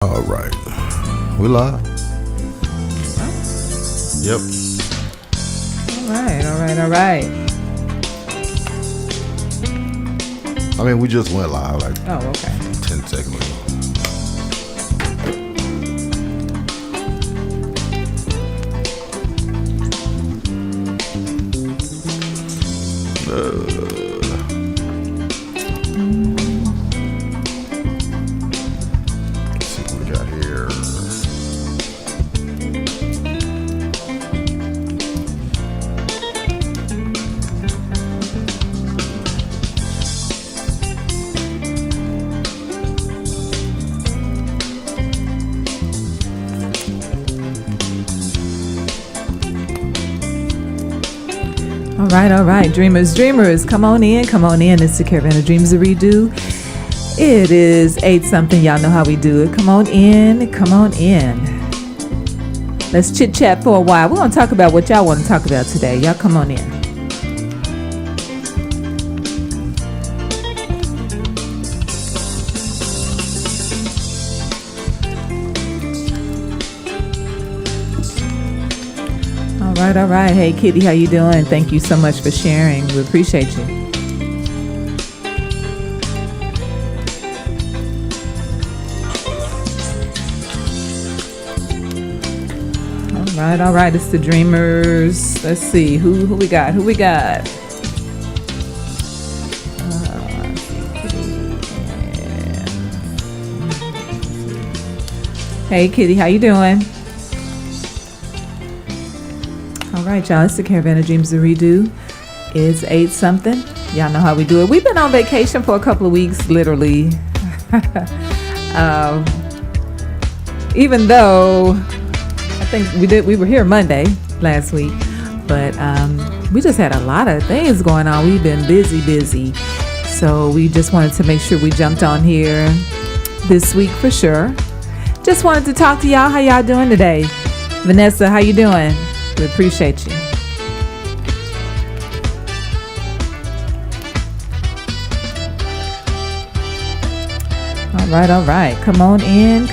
All right, we live. Yep. All right. I mean, we just went live like Okay. 10 seconds ago. Let's see what we got here. All right. Dreamers, come on in. It's the Caravan of Dreams, a redo. It is 8 something. Y'all know how we do it. Come on in. Let's chit chat for a while. We're going to talk about what y'all want to talk about today. Y'all come on in. All right. Hey, Kitty, how you doing? Thank you so much for sharing. We appreciate you. All right. It's the Dreamers. Let's see who we got. Hey, Kitty, how you doing? All right, y'all, it's the Caravan of Dreams, the redo. It's 8 something. Y'all know how we do it. We've been on vacation for a couple of weeks, literally. Even though I think we were here Monday last week, but we just had a lot of things going on. We've been busy. So we just wanted to make sure we jumped on here this week for sure. Just wanted to talk to y'all. How y'all doing today? Vanessa, how you doing? We appreciate you. All right. Come on in.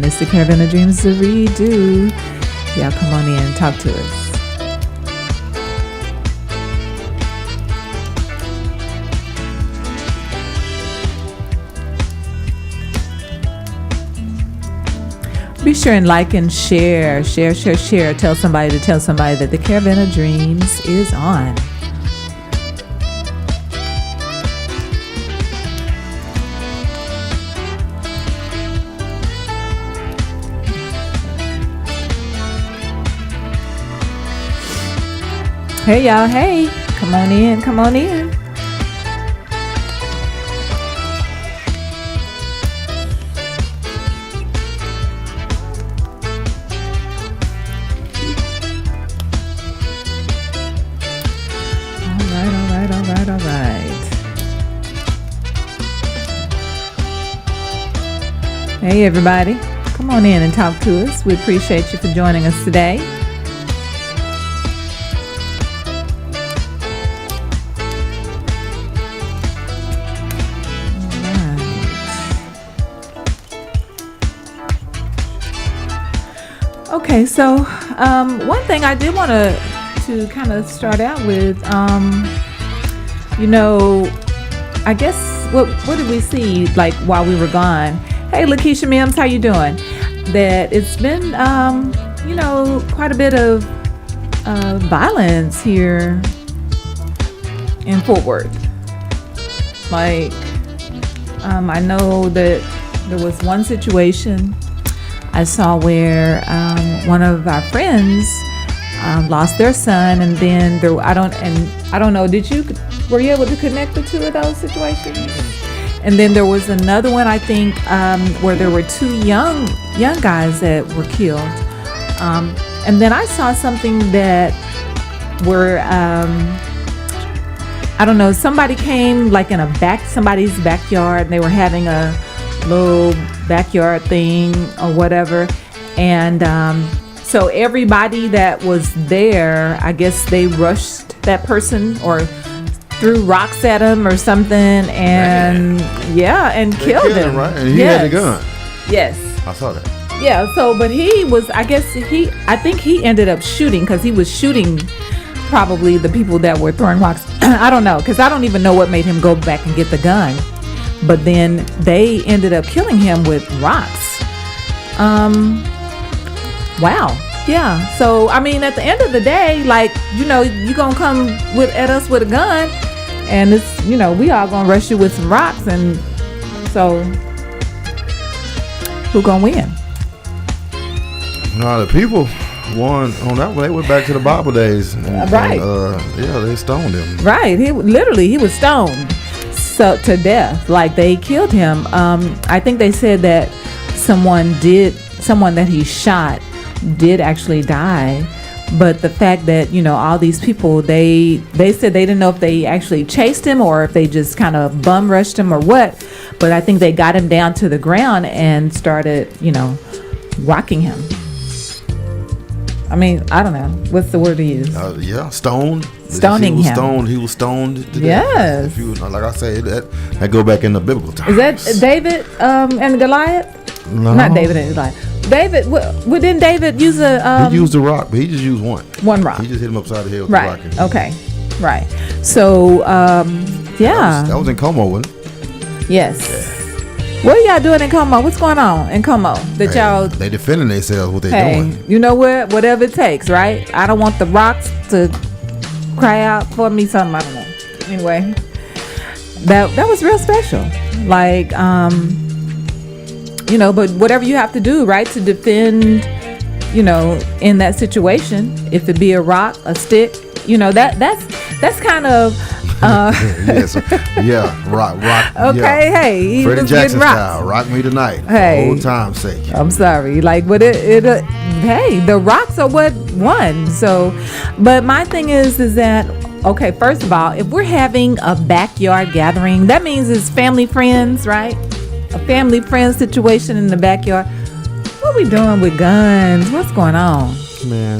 It's the Caravan of Dreams to redo. Y'all come on in and talk to us. Be sure and like and share. Tell somebody that the Caravan of Dreams is on. Hey y'all, hey, come on in. All right. Hey everybody, come on in and talk to us. We appreciate you for joining us today. Okay, so one thing I did want to kind of start out with, I guess what did we see like while we were gone? Hey, Lakeisha Mims, how you doing? That it's been quite a bit of violence here in Fort Worth. Like I know that there was one situation I saw where one of our friends lost their son, and then I don't know. Were you able to connect the two of those situations? And then there was another one, I think, where there were 2 young guys that were killed. And then I saw something that where I don't know, somebody came like in somebody's backyard, and they were having a little backyard thing or whatever, and so everybody that was there, I guess they rushed that person or threw rocks at him or something, and killed him. Right, and he had a gun. Yes. I saw that. Yeah, so but he was, I think he ended up shooting because he was shooting probably the people that were throwing rocks. I don't know, because I don't even know what made him go back and get the gun. But then they ended up killing him with rocks. Wow. Yeah. So I mean, at the end of the day, like, you know, you gonna come at us with a gun, and it's, you know, we all gonna rush you with some rocks, and so who gonna win? No, the people won on that one. They went back to the Bible days. Right. Yeah, they stoned him. Right. He was stoned to death. Like, they killed him. I think they said that someone that he shot did actually die. But the fact that, you know, all these people, they said they didn't know if they actually chased him or if they just kind of bum rushed him or what. But I think they got him down to the ground and started, you know, rocking him. I mean, I don't know. What's the word to use? Yeah, stoned. Stoning him. He was stoned to death. Yes. If you, like I say, that go back in the biblical times. Is that David and Goliath? No. Not David and Goliath. David, didn't David use a... he used a rock, but he just used one. One rock. He just hit him upside the head with right. the rock. Okay. Right. So, yeah. That was in Como, wasn't it? Yes. Yeah. What are y'all doing in Como? What's going on in Como? That y'all... They defending themselves, what they doing. You know what? Whatever it takes, right? I don't want the rocks to cry out for me something. I don't know. Anyway, that was real special. Like, you know, but whatever you have to do, right, to defend, you know, in that situation, if it be a rock, a stick, you know, that's kind of... yes, yeah, rock. Okay, yeah. hey, he Freddie was Jackson getting style, rock me tonight. Hey. For old time's sake. I'm sorry, like, but hey, the rocks are what won. So, but my thing is that, okay, first of all, if we're having a backyard gathering, that means it's family friends, right? A family friend situation in the backyard. What we doing with guns? What's going on? Man,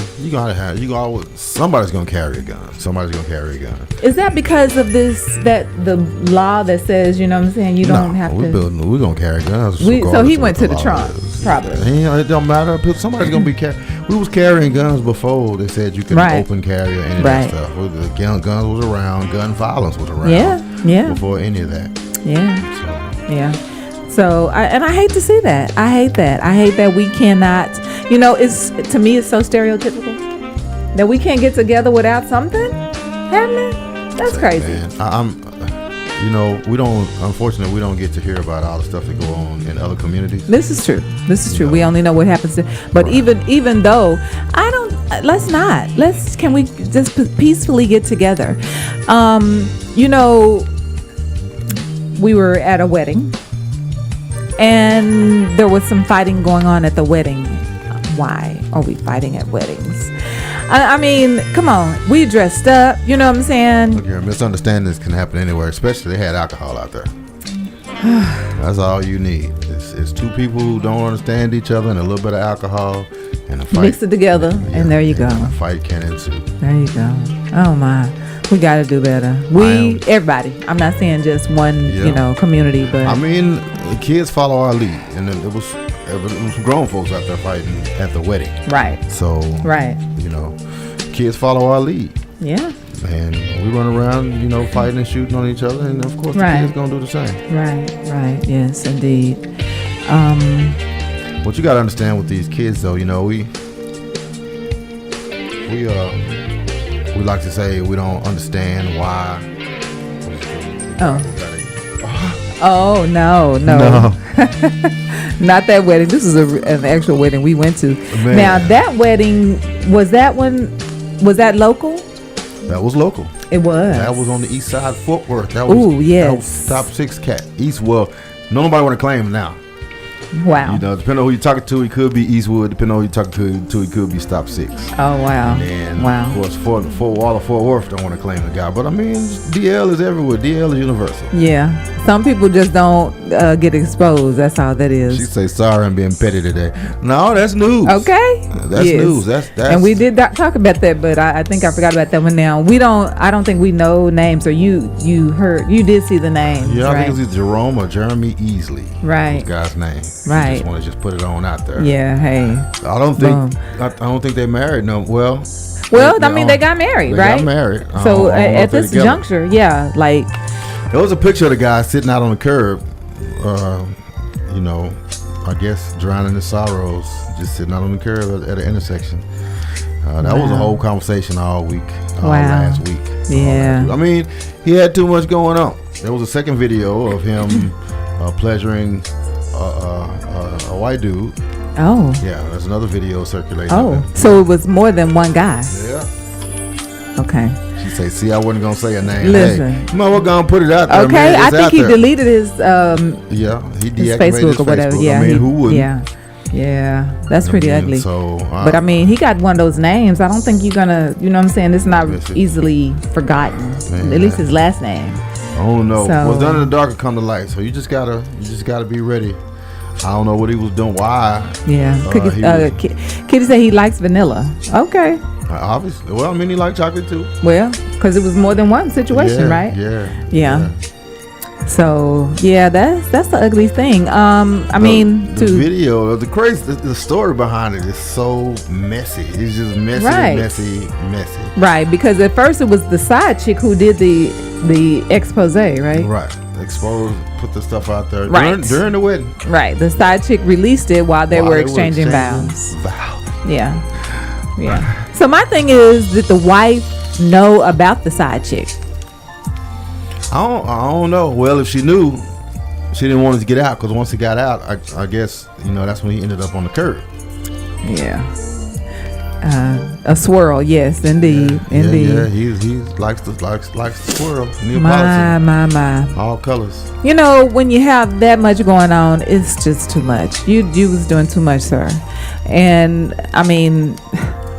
somebody's gonna carry a gun. Somebody's gonna carry a gun. Is that because of the law that says, you know what I'm saying, you don't have to? We're gonna carry guns. So he went to the trunk, probably. It don't matter. Somebody's gonna be we was carrying guns before they said you could open carry or any of that stuff. The guns was around. Gun violence was around. Yeah. Before any of that. Yeah. So I hate to see that. I hate that we cannot, you know, to me it's so stereotypical that we can't get together without something happening. That's crazy. Man, unfortunately we don't get to hear about all the stuff that go on in other communities. This is true. You know? We only know what happens but even though can we just peacefully get together? You know, we were at a wedding. And there was some fighting going on at the wedding. Why are we fighting at weddings? I mean, come on. We dressed up. You know what I'm saying? Look here, misunderstandings can happen anywhere, especially they had alcohol out there. That's all you need. It's two people who don't understand each other and a little bit of alcohol and a fight. Mix it together, and there you go. And a fight can ensue. There you go. Oh, my. We got to do better. Everybody. I'm not saying just one, you know, community, but I mean, the kids follow our lead, and then there was some grown folks out there fighting at the wedding. Right. So, you know, kids follow our lead. Yeah. And we run around, you know, fighting and shooting on each other, and of course the kids gonna do the same. Right. Yes, indeed. What you gotta understand with these kids, though, you know, we like to say we don't understand why. Oh no. Not that wedding. This is an actual wedding we went to. Man. Now that wedding, was that local? That was local. It was. That was on the east side of Fort Worth. That was top 6 cat. East, well, nobody want to claim it now. Wow. You know, depending on who you're talking to, he could be Eastwood. Depending on who you're talking to, he could be Stop 6. Oh, wow. And of course, Fort Worth don't want to claim the guy. But I mean, DL is everywhere. DL is universal. Yeah. Some people just don't get exposed. That's all that is. She say, sorry, I'm being petty today. No, that's news. Okay. That's news. That's and we did talk about that, but I think I forgot about that one now. I don't think we know names, or you did see the names. Yeah, right? I think it's Jerome or Jeremy Easley. Right. This guy's name. Right. I just want to just put it on out there. Yeah, hey. I don't think they married. No. Well, I mean, they got married, right? They got married. So at this juncture, yeah, like. There was a picture of the guy sitting out on the curb, I guess drowning his sorrows, just sitting out on the curb at an intersection. That was a whole conversation all week, last week. Yeah. I mean, he had too much going on. There was a second video of him pleasuring a white dude. Oh. Yeah, there's another video circulating. Oh, so it was more than one guy. Yeah. Okay. She say, see, I wasn't going to say a name. Listen. Hey, we're going to put it out there. Okay, man. I think he deleted his he deactivated his Facebook or whatever. Yeah. I mean, who wouldn't? Yeah, that's pretty ugly. So, but I mean, he got one of those names. I don't think you're gonna, you know what I'm saying? It's not easily forgotten. Man, at least his last name. Oh no, so, what's done in the dark will come to light. So you just gotta be ready. I don't know what he was doing. Why? Yeah. Kitty said he likes vanilla. Okay. Obviously. Well, I mean, he liked chocolate too. Well, because it was more than one situation, right? Yeah. So yeah, that's the ugly thing. I mean, the video, the story behind it is so messy. It's just messy, right. messy. Right, because at first it was the side chick who did the expose, right? Right, expose, put the stuff out there during the wedding. Right, the side chick released it while they were exchanging vows. Yeah. So my thing is, did the wife know about the side chick? I don't know. Well, if she knew, she didn't want it to get out, because once it got out, I guess that's when he ended up on the curb. Yeah. A swirl, yes, indeed. Yeah. He likes the swirl. My. All colors. When you have that much going on, it's just too much. You was doing too much, sir. And I mean,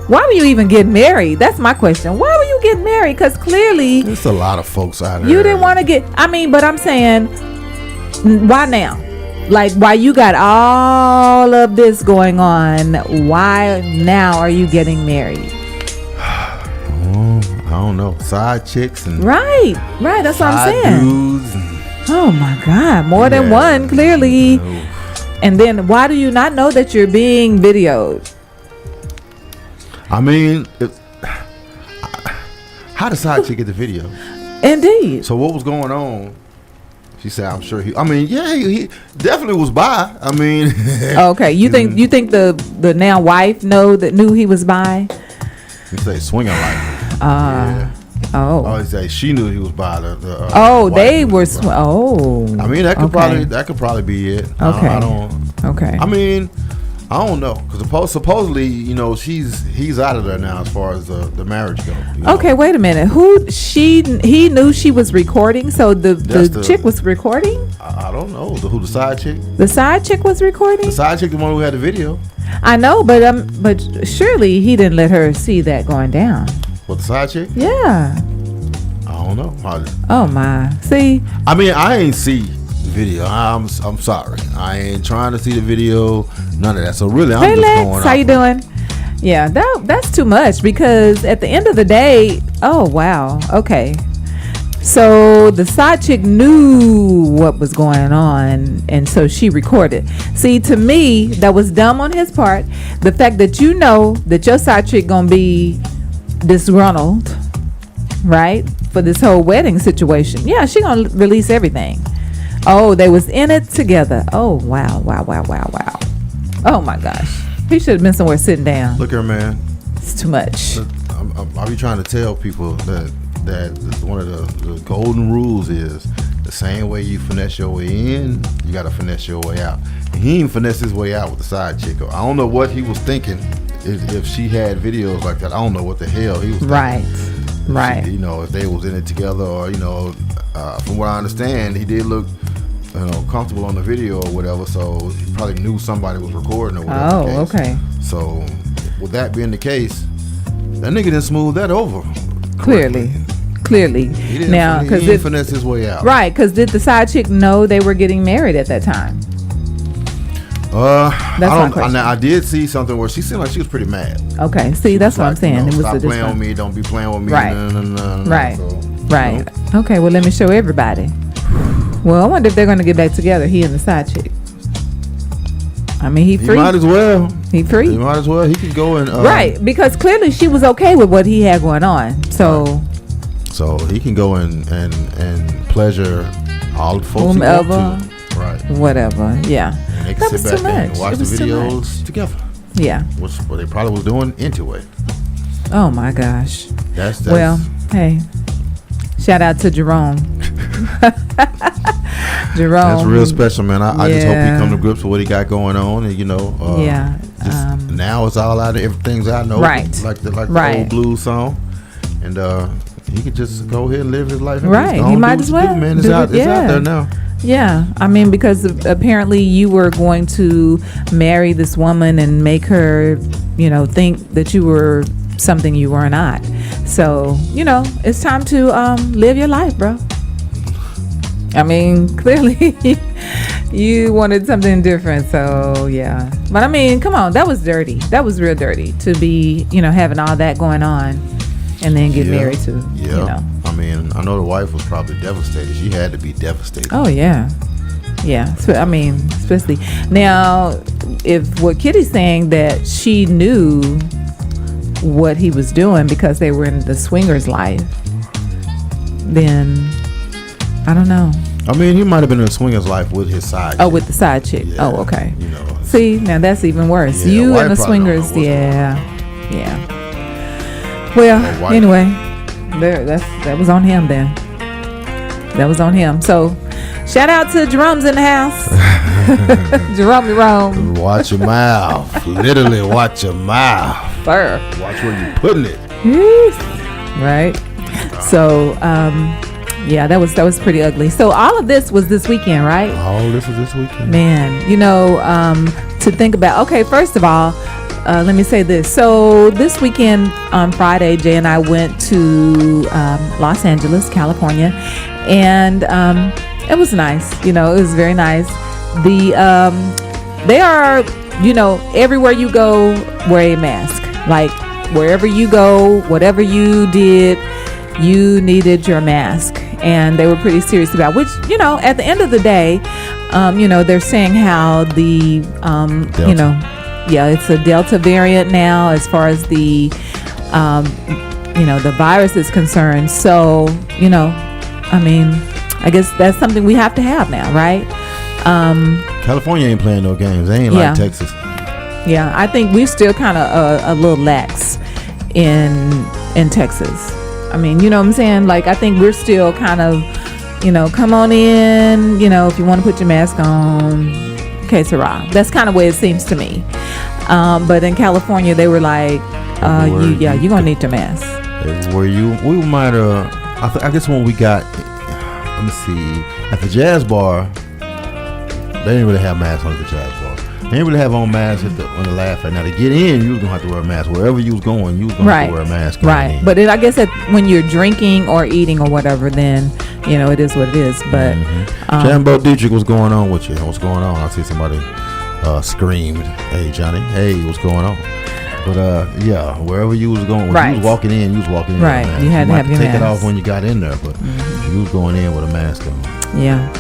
why were you even getting married? That's my question. Why were you getting married? Because clearly there's a lot of folks out there. You didn't want to but I'm saying, why now? Like, why you got all of this going on? Why now are you getting married? I don't know. Side chicks and right. That's what I'm saying. Dudes oh my God, more than one, clearly. No. And then why do you not know that you're being videoed? I mean, how did side chick get the video? Indeed. So what was going on? She said, "I'm sure he he definitely was bi." I mean, okay. You think the now wife knew he was bi? You say swinging like. Oh. He say she knew he was bi. They were. I mean, that could probably be it. Okay. I don't. Okay. I mean, I don't know, because supposedly, he's out of there now as far as the marriage goes. Okay, wait a minute. He knew she was recording, so the chick was recording? I don't know. Who the side chick? The side chick was recording? The side chick, the one who had the video. I know, but surely he didn't let her see that going down. What, the side chick? Yeah. I don't know. Oh my. See? I mean, I ain't see video. I'm sorry. I ain't trying to see the video. None of that. So really, I'm just going. How you doing? Yeah, that's too much, because at the end of the day, oh wow, okay. So the side chick knew what was going on, and so she recorded. See, to me, that was dumb on his part. The fact that that your side chick gonna be disgruntled, right, for this whole wedding situation. Yeah, she gonna release everything. Oh, they was in it together. Oh, wow. Oh, my gosh. He should have been somewhere sitting down. Look here, man. It's too much. I'll be trying to tell people that one of the golden rules is the same way you finesse your way in, you got to finesse your way out. And he didn't finesse his way out with the side chick. I don't know what he was thinking if she had videos like that. I don't know what the hell he was thinking. Right. If they was in it together, or, from what I understand, he did look comfortable on the video or whatever, so he probably knew somebody was recording or whatever. Oh, okay. So with that being the case, that nigga didn't smooth that over. Clearly. Clearly. He didn't finesse his way out. Right, because did the side chick know they were getting married at that time? I did see something where she seemed like she was pretty mad. Okay, see, that's what I'm saying. It was stop playing with me. Don't be playing with me. Right. Right. So, right. Okay, well, let me show everybody. Well, I wonder if they're going to get back together, he and the side chick. I mean, he free. He might as well. He free. He might as well. He can go and... right, because clearly she was okay with what he had going on. So he can go and pleasure all the folks whomever. Right. Whatever, yeah. And they can sit back there and watch the videos together. Yeah. Which what they probably was doing anyway. Oh, my gosh. That's well, hey, shout out to Jerome. Jerome, that's real special, man. I just hope he come to grips with what he got going on, and now it's all out. Everything's out. Right, like the old blues song, and he could just go ahead and live his life. Right, he might as well. Man, it's out there now. Yeah, I mean, because apparently you were going to marry this woman and make her, think that you were something you were not. So it's time to live your life, bro. I mean, clearly you wanted something different, so yeah. But I mean, come on, that was dirty. That was real dirty to be, having all that going on and then get married to, I mean, I know the wife was probably devastated. She had to be devastated. Oh, yeah. Yeah. I mean, especially now, if what Kitty's saying that she knew what he was doing because they were in the swingers life, then I don't know. I mean, he might have been in a swinger's life with his side chick. With the side chick. Yeah, oh, okay. See, now that's even worse. You and the swingers, yeah. Well, anyway, that was on him then. That was on him. So, shout out to Jerome's in the house. Jerome. Watch your mouth. Literally, watch your mouth. Sir. Watch where you're putting it. Right. So, yeah, that was pretty ugly. So all of this was this weekend, right? All this was this weekend. Man, to think about. Okay, first of all, let me say this. So this weekend on Friday, Jay and I went to Los Angeles, California, and it was nice. It was very nice. They are, everywhere you go, wear a mask. Like wherever you go, whatever you did, you needed your mask. And they were pretty serious about which, at the end of the day, they're saying how the, it's a Delta variant now as far as the, the virus is concerned. So, I mean, I guess that's something we have to have now, right? California ain't playing no games. They ain't like Texas. Yeah, I think we're still kind of a little lax in Texas. I mean, you know what I'm saying? Like, I think we're still kind of, come on in, if you want to put your mask on, okay, Sarah. That's kind of the way it seems to me. But in California, they were like, you're going to need your mask. We might have, I guess when we got, let me see, at the jazz bar, they didn't really have masks on at the jazz bar. They didn't really have on masks on the laugh. Now to get in, you was gonna have to wear a mask. Wherever you was going, you was gonna have to wear a mask. Right. But I guess that when you're drinking or eating or whatever, then it is what it is. But Jambo Dietrich, what's going on with you? What's going on? I see somebody screamed, "Hey Johnny, hey, what's going on?" But wherever you was going, when you was walking in, you was walking in. Right. You had to have your mask. Take it off when you got in there, but you was going in with a mask on. Yeah.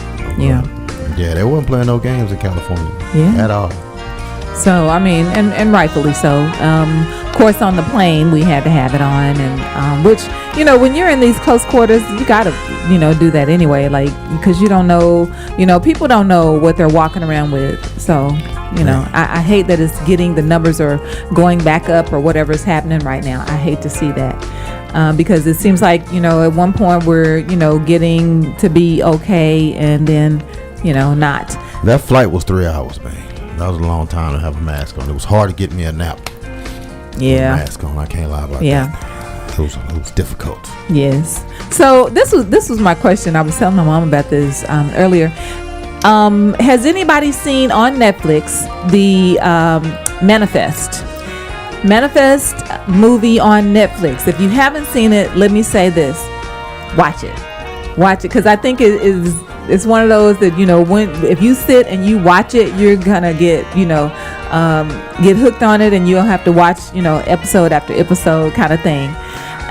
Yeah, they wasn't playing no games in California at all. So, I mean, and rightfully so. Of course, on the plane, we had to have it on, and which, when you're in these close quarters, you got to, do that anyway, like, because you don't know, people don't know what they're walking around with. So, I hate that it's the numbers are going back up or whatever's happening right now. I hate to see that. Because it seems like, at one point we're, getting to be okay, and then, not. That flight was 3 hours, man. That was a long time to have a mask on. It was hard to get me a nap. Yeah. With a mask on. I can't lie about that. It was difficult. Yes. So this was my question. I was telling my mom about this earlier. Has anybody seen on Netflix the Manifest movie on Netflix? If you haven't seen it, let me say this. watch it, because I think it's one of those that, you know, if you sit and you watch it, you're gonna get, you know, get hooked on it, and you'll have to watch, you know, episode after episode kind of thing.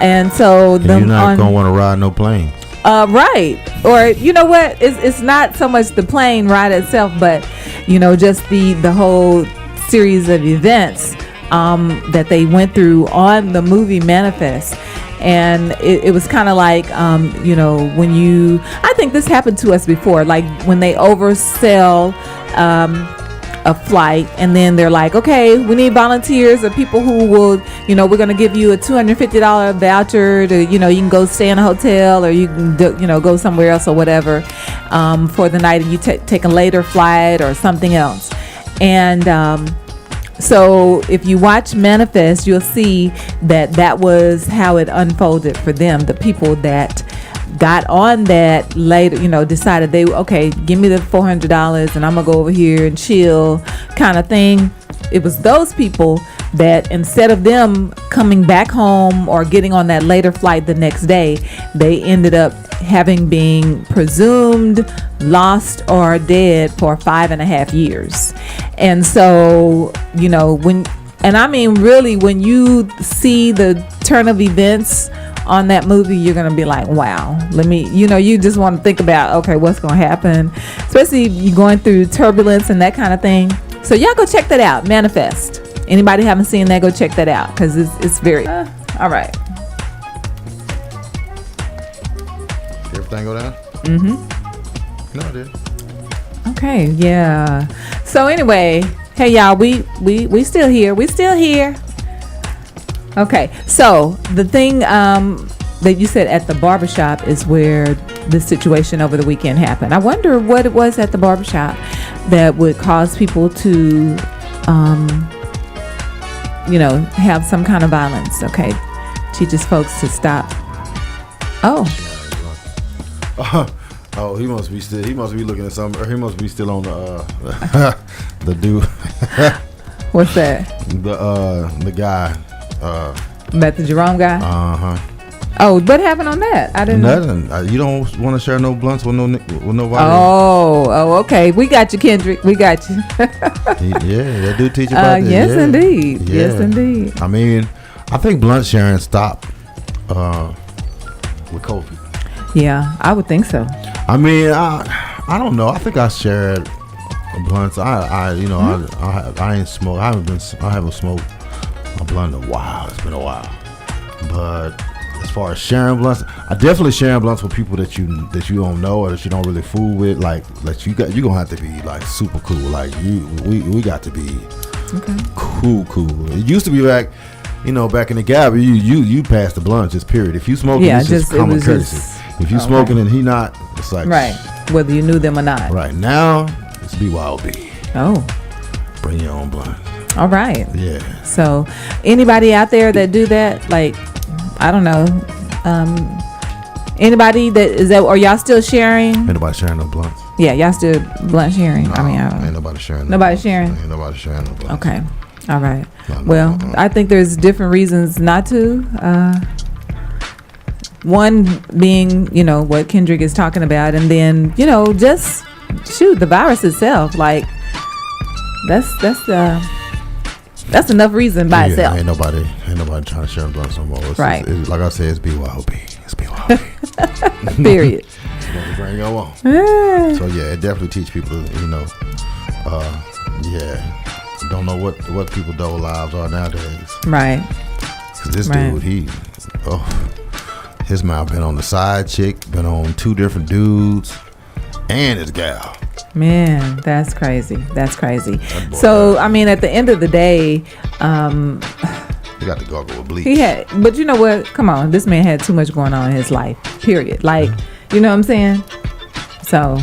And so you're not gonna want to ride no plane. Right. Or, you know what, it's not so much the plane ride itself, but, you know, just the whole series of events that they went through on the movie Manifest. And it was kind of like, you know, I think this happened to us before, like when they oversell a flight, and then they're like, okay, we need volunteers or people who will, you know, we're going to give you a $250 voucher to, you know, you can go stay in a hotel, or you can you know, go somewhere else or whatever for the night, and you take a later flight or something else. And so if you watch Manifest, you'll see that was how it unfolded for them. The people that got on that later, you know, decided okay, give me the $400 and I'm gonna go over here and chill kind of thing. It was those people that, instead of them coming back home or getting on that later flight the next day, they ended up having been presumed lost or dead for 5.5 years. And so, you know, when you see the turn of events on that movie, you're gonna be like, wow, you just want to think about, okay, what's gonna happen, especially if you're going through turbulence and that kind of thing. So y'all go check that out, Manifest. Anybody haven't seen that, go check that out, because it's very all right. Everything go down? Mm-hmm. No, I did. Okay, yeah. So anyway, hey y'all, we still here. We still here. Okay, so the thing that you said at the barbershop is where this situation over the weekend happened. I wonder what it was at the barbershop that would cause people to, you know, have some kind of violence. Okay, teaches folks to stop. Oh, he must be still. He must be looking at something. Or he must be still on the the dude. What's that? The guy. About the Jerome guy? Uh-huh. Oh, what happened on that? I didn't know. Nothing. You don't want to share no blunts with nobody. Oh, okay. We got you, Kendrick. We got you. Yeah, they do teach about that. Yes, yeah. indeed. Yeah. Yes, indeed. I mean, I think blunt sharing stopped with COVID. Yeah, I would think so. I mean, I don't know. I think I shared blunts. I ain't smoked. I haven't smoked a blunt in a while. It's been a while. But as far as sharing blunts, I definitely sharing blunts with people that you don't know or that you don't really fool with. Like you gonna have to be like super cool. Like we got to be cool. It used to be back in the Gab, you pass the blunt just period. If you smoking, it's just common courtesy. If you smoking and he not, it's like right. Whether you knew them or not. Right now, it's BYOB. Oh, bring your own blunt. All right. Yeah. So, anybody out there that do that, like, I don't know, anybody are y'all still sharing? Ain't nobody sharing no blunts. Yeah, y'all still blunt sharing. No, I mean, ain't nobody sharing. Nobody sharing. Ain't nobody sharing no blunts. Okay. All right. No. I think there's different reasons not to. One being, what Kendrick is talking about, and then, just shoot the virus itself. Like, that's enough reason by itself. Ain't nobody trying to share blunts no more. Right. It's, like I said, it's BYOB. It's BYOB. Period. Bring your own. So yeah, it definitely teach people, don't know what people double lives are nowadays. Right. Cause this dude, his mouth been on the side chick, been on 2 different dudes, and his gal. Man, that's crazy. So, I mean, at the end of the day, he got to gargle with bleach. But you know what? Come on, this man had too much going on in his life. Period. Like, you know what I'm saying? So,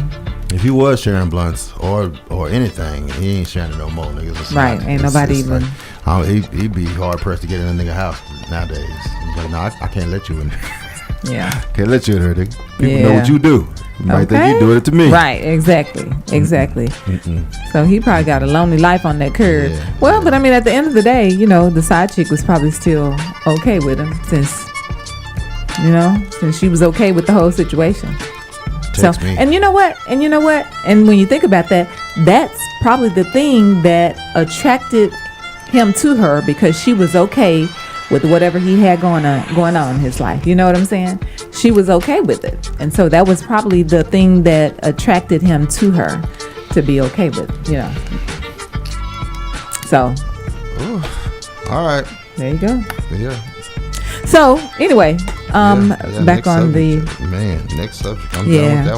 if he was sharing blunts or anything, he ain't sharing it no more, niggas. Right? Ain't nobody even. Like, he'd be hard pressed to get in a nigga house nowadays. He's like, no, I can't let you in there. Yeah. Can't let you in there, nigga. People know what you do. You might think you doing it to me. Right, exactly. Mm-mm. So he probably got a lonely life on that curb. Yeah, but I mean, at the end of the day, the side chick was probably still okay with him since since she was okay with the whole situation. Text me. And you know what? And when you think about that, that's probably the thing that attracted him to her, because she was okay with whatever he had going on in his life. You know what I'm saying? She was okay with it. And so that was probably the thing that attracted him to her, to be okay with, So. Ooh. All right. There you go. Yeah. So anyway, back on subject. Next subject. I'm done with that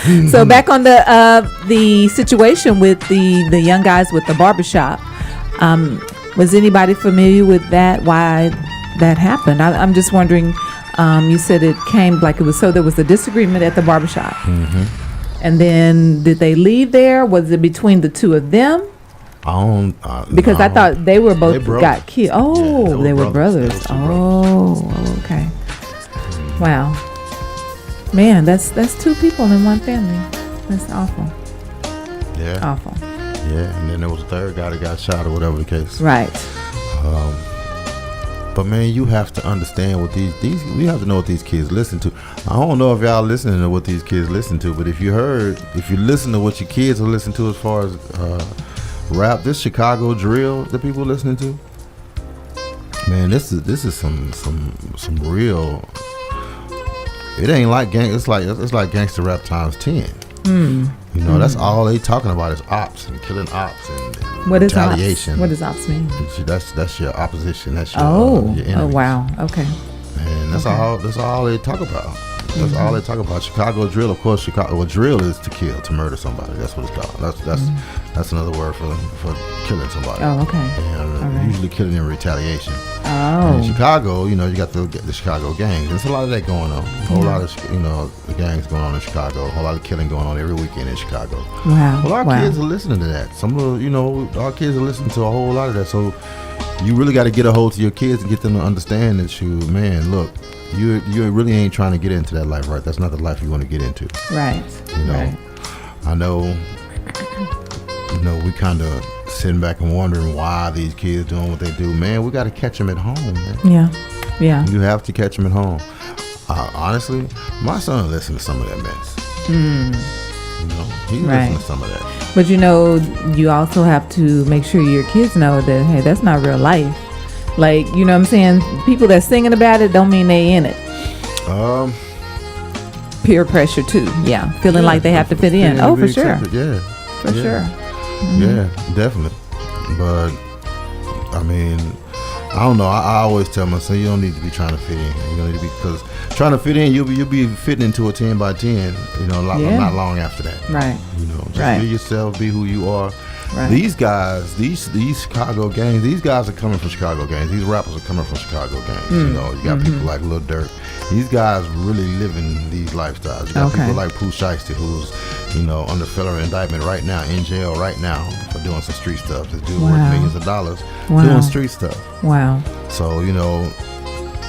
one. So back on the situation with the young guys with the barbershop. Was anybody familiar with that? Why that happened? I'm just wondering. You said it came like it was, so there was a disagreement at the barbershop. Mm-hmm. And then did they leave there? Was it between the two of them? Because I thought they were both got killed. Oh, yeah, they were brothers. Oh, okay. Wow. Man, that's two people in one family. That's awful. Yeah. Awful. Yeah, and then there was a third guy that got shot or whatever the case. Right. But man, you have to understand what these we have to know what these kids listen to. I don't know if y'all listening to what these kids listen to, but if you listen to what your kids are listening to as far as rap, this Chicago drill that people are listening to, man, this is some real. It ain't like gang. It's like gangster rap times 10. That's all they talking about is ops and killing ops and what retaliation. Is ops? What does ops mean? That's your opposition. That's your your enemy. Oh wow. Okay. And that's all they talk about. That's all they talk about. Chicago drill, of course. Drill is to kill, to murder somebody. That's what it's called. That's another word for killing somebody. Oh, okay. And usually killing in retaliation. Oh. And in Chicago, you got the Chicago gangs. There's a lot of that going on. A whole lot of the gangs going on in Chicago. A whole lot of killing going on every weekend in Chicago. Wow. Well, our kids are listening to that. Some of our kids are listening to a whole lot of that. So you really got to get a hold to your kids and get them to understand that look. You really ain't trying to get into that life, right? That's not the life you want to get into. Right. Right. I know, we kind of sitting back and wondering why these kids doing what they do. Man, we got to catch them at home, man. Yeah. You have to catch them at home. Honestly, my son listens to some of that mess. He listens to some of that. But you also have to make sure your kids know that, hey, that's not real life. Like, you know what I'm saying? People that's singing about it don't mean they in it. Peer pressure too. Yeah. Feeling like they have to fit in. Oh, for sure. Yeah. For sure. Mm-hmm. Yeah, definitely. But, I mean, I don't know. I always tell my son, you don't need to be trying to fit in. You don't need to be, because trying to fit in, you'll be fitting into a 10 by 10, not long after that. Right. Just be yourself, be who you are. Right. These guys, these Chicago gangs, these guys are coming from Chicago gangs. These rappers are coming from Chicago gangs. You got people like Lil Durk. These guys really living these lifestyles. You got people like Pooh Shiesty, who's, under federal indictment right now, in jail right now for doing some street stuff. This dude worth millions of dollars doing street stuff. Wow. So,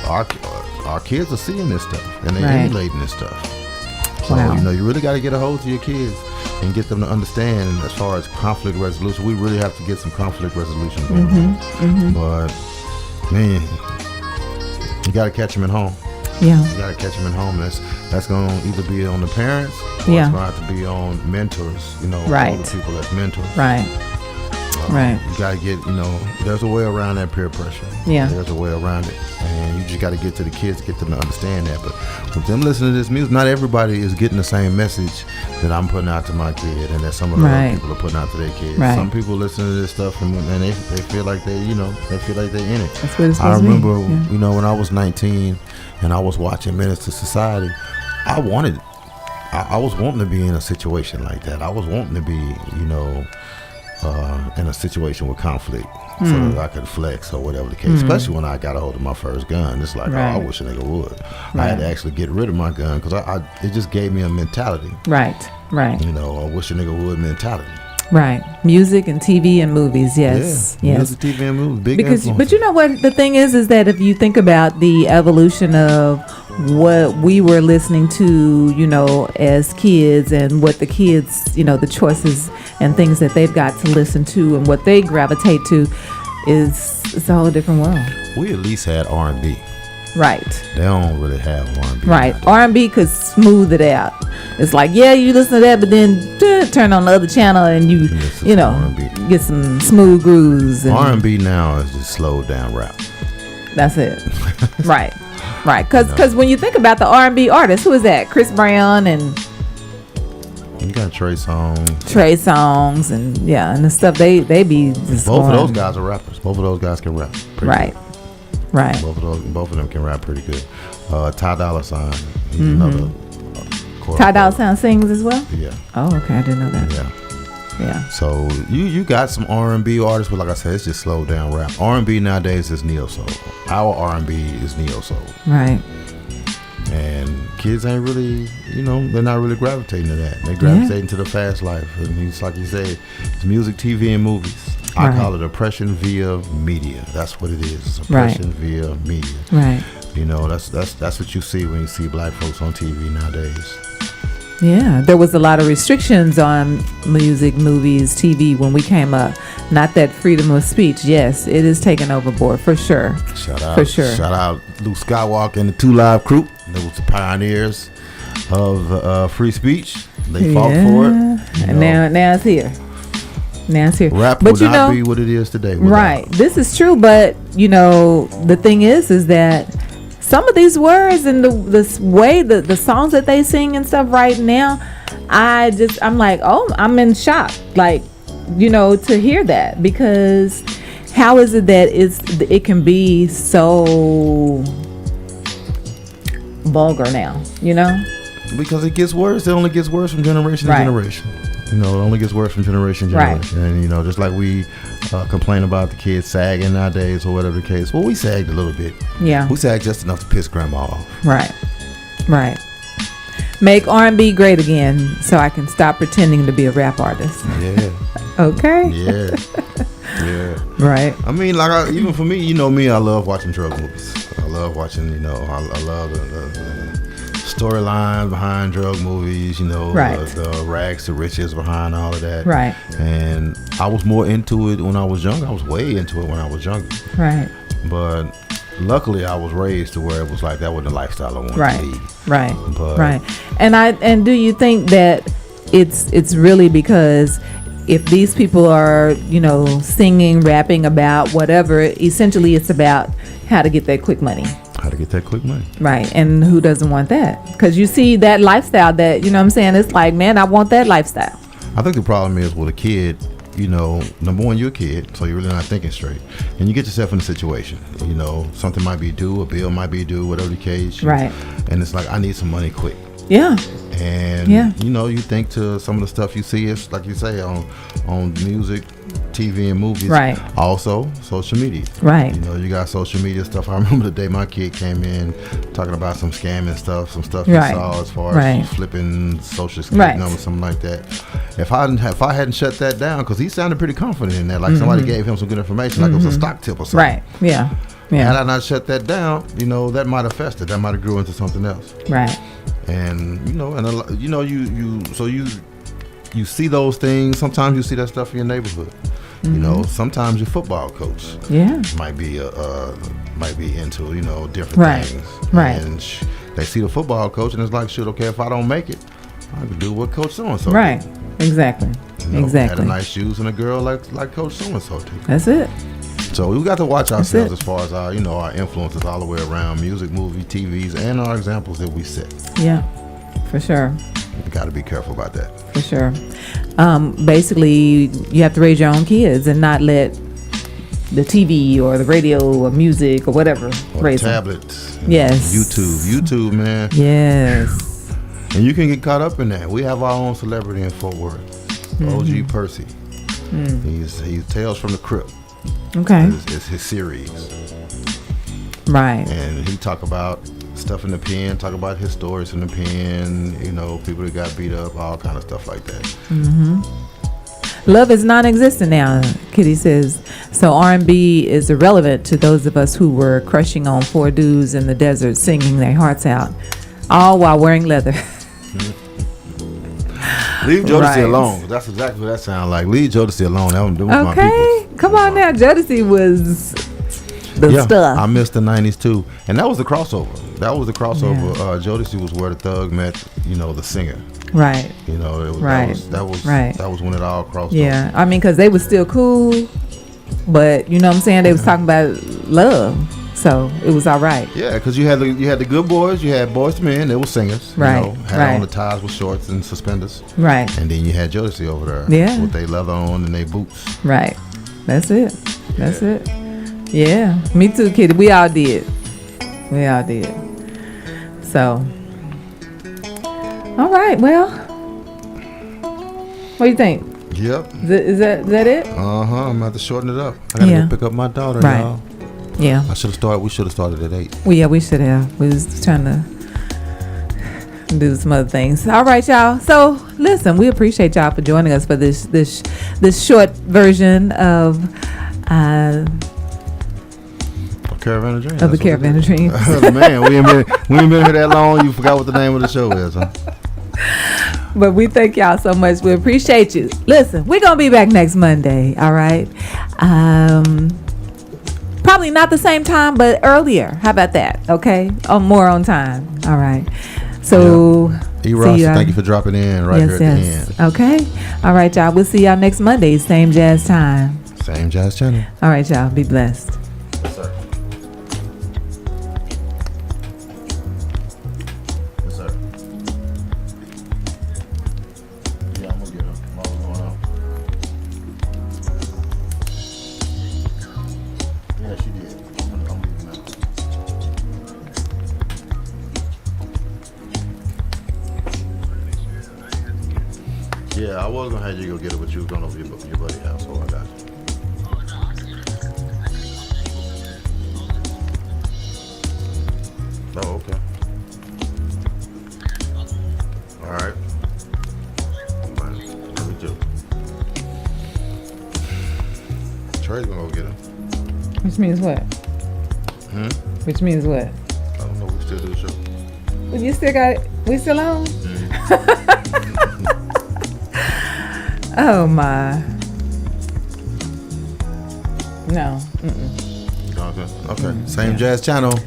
our kids are seeing this stuff and they're emulating this stuff. So, you really got to get a hold to your kids and get them to understand as far as conflict resolution. We really have to get some conflict resolution going on. But, man, you got to catch them at home. Yeah. You got to catch them at home. That's going to either be on the parents or it's going to have to be on mentors, all the people that's mentors. Right. You got to get, there's a way around that peer pressure. Yeah. There's a way around it. And you just got to get to the kids, get them to understand that. But with them listening to this music, not everybody is getting the same message that I'm putting out to my kid and that some of the other people are putting out to their kids. Right. Some people listen to this stuff and they feel like they feel like they're in it. That's what it's supposed I remember, when I was 19 and I was watching Menace to Society, I was wanting to be in a situation like that. I was wanting to be, in a situation with conflict so that I could flex or whatever the case, especially when I got a hold of my first gun. It's like, I wish a nigga would. I had to actually get rid of my gun because it just gave me a mentality. Right. A wish a nigga would mentality. Right. Music and TV and movies, yes. Yeah, music, TV and movies, big influence. But you know what the thing is that if you think about the evolution of what we were listening to, as kids and what the kids, the choices and things that they've got to listen to and what they gravitate to it's a whole different world. We at least had R&B. Right. They don't really have R&B. Right. R&B could smooth it out. It's like, yeah, you listen to that, but then turn on the other channel and you know, R&B. Get some smooth grooves. R&B now is just slowed down rap. That's it. Right. Right. Because when you think about the R&B artists, who is that? Chris Brown and... You got Trey Songz and and the stuff they be just both of those guys are rappers. Both of those guys can rap. Right. Good. Right. Both of them can rap pretty good. Ty Dolla $ign, he's another. Ty Dolla $ign sings as well. Yeah. Oh, okay. I didn't know that. Yeah. So you got some R&B artists, but like I said, it's just slowed down rap. R&B nowadays is neo soul. Our R&B is neo soul. Right. And kids ain't really, they're not really gravitating to that. They're gravitating to the fast life. And it's like you say, it's music, TV, and movies. I call it oppression via media. That's what it is. It's oppression via media. Right. That's what you see when you see black folks on TV nowadays. Yeah, there was a lot of restrictions on music, movies, TV when we came up. Not that freedom of speech. Yes, it is taken overboard for sure. Shout out Luke Skywalker and the 2 Live crew. They was the pioneers of free speach. They fought for it. And now it's here. Rap would not be what it is today. Right. This is true, but the thing is that some of these words and the way the songs that they sing and stuff right now, I'm like, I'm in shock, like, to hear that, because how is it that it can be so vulgar now, Because it gets worse. It only gets worse from generation to generation. It only gets worse from generation to generation. And, just like we complain about the kids sagging nowadays or whatever the case. Well, we sagged a little bit. Yeah. We sagged just enough to piss grandma off. Right. Make R&B great again so I can stop pretending to be a rap artist. Yeah. Okay. Yeah. Right. I mean, like, even for me, me, I love watching drug movies. I love watching, I love the storyline behind drug movies, the rags to riches behind all of that. Right. And I was more into it when I was young. I was way into it when I was younger. Right. But luckily I was raised to where it was like that wasn't the lifestyle I wanted to lead. Right. And do you think that it's really because if these people are, singing, rapping about whatever, essentially it's about how to get that quick money. Right. And who doesn't want that? Because you see that lifestyle that, it's like, man, I want that lifestyle. I think the problem is with a kid, number one, you're a kid, so you're really not thinking straight. And you get yourself in a situation, something might be due, a bill might be due, whatever the case. Right. And it's like, I need some money quick. Yeah. And, you think to some of the stuff you see, it's like you say, on music, TV, and movies. Right. Also, social media. Right. You got social media stuff. I remember the day my kid came in talking about some scamming stuff, some stuff he saw as far as flipping social security numbers, something like that. If I hadn't shut that down, because he sounded pretty confident in that, like somebody gave him some good information, like it was a stock tip or something. Right. Yeah. Had I not shut that down, that might have festered. That might have grew into something else. Right. And you see those things. Sometimes you see that stuff in your neighborhood. Sometimes your football coach might be into different things. Right. And they see the football coach and it's like, shit, okay, if I don't make it, I can do what Coach so and so. Right. Did. Exactly. Had a nice shoes and a girl like Coach so and so did. That's it. So we got to watch ourselves as far as our influences all the way around music, movie, TVs, and our examples that we set. Yeah, for sure. You got to be careful about that. For sure. Basically, you have to raise your own kids and not let the TV or the radio or music or whatever raise them. Tablets. Yes. YouTube, man. Yes. And you can get caught up in that. We have our own celebrity in Fort Worth, OG Percy. He's Tales from the Crypt. Okay. It's his series. Right. And he talk about stuff in the pen, talk about his stories in the pen, people that got beat up, all kind of stuff like that. Love is non-existent now, Kitty says. So R&B is irrelevant to those of us who were crushing on 4 dudes in the desert singing their hearts out, all while wearing leather. Leave Jodeci alone. That's exactly what that sounds like. Leave Jodeci alone. That was my people. Come on now. Jodeci was... the stuff. I missed the 90s too, and that was the crossover. Yeah. Jodeci was where the thug met, the singer. Right. That was when it all crossed. Yeah, over. I mean, because they were still cool, but you know what I'm saying, they was talking about love, so it was all right. Yeah, because you had the good boys, you had Boys to Men, they were singers, right? Had on the ties with shorts and suspenders, right? And then you had Jodeci over there, with their leather on and their boots, right? That's it. That's it. Yeah, me too, Kitty. We all did. So, all right. Well, what do you think? Yep. Is that it? I'm gonna have to shorten it up. I gotta go pick up my daughter, y'all. Yeah. We should have started at 8. Well, yeah, we should have. We was trying to do some other things. All right, y'all. So, listen, we appreciate y'all for joining us for this short version of Caravan of Dreams. Of the Caravan of Dreams. Man, we ain't been here that long. You forgot what the name of the show is, huh? But we thank y'all so much. We appreciate you. Listen, we're going to be back next Monday, all right? Probably not the same time, but earlier. How about that, okay? More on time, all right? So, E-Ross, thank you for dropping in here at the end. Okay. All right, y'all. We'll see y'all next Monday, same jazz time. Same jazz channel. All right, y'all. Be blessed. Yes, sir. Yes, sir. Yeah, I'm going to get him. What's going on? Yeah, she did. I'm leaving now. Yeah, I was going to have you go get it, but you was going over your buddy's house, so I got you. Oh, okay. All right. Let me do. Trey's gonna go get him. Which means what? Which means what? I don't know. We still do the show. Well, you still got it? We still on? Oh my. No. Okay. Same jazz channel.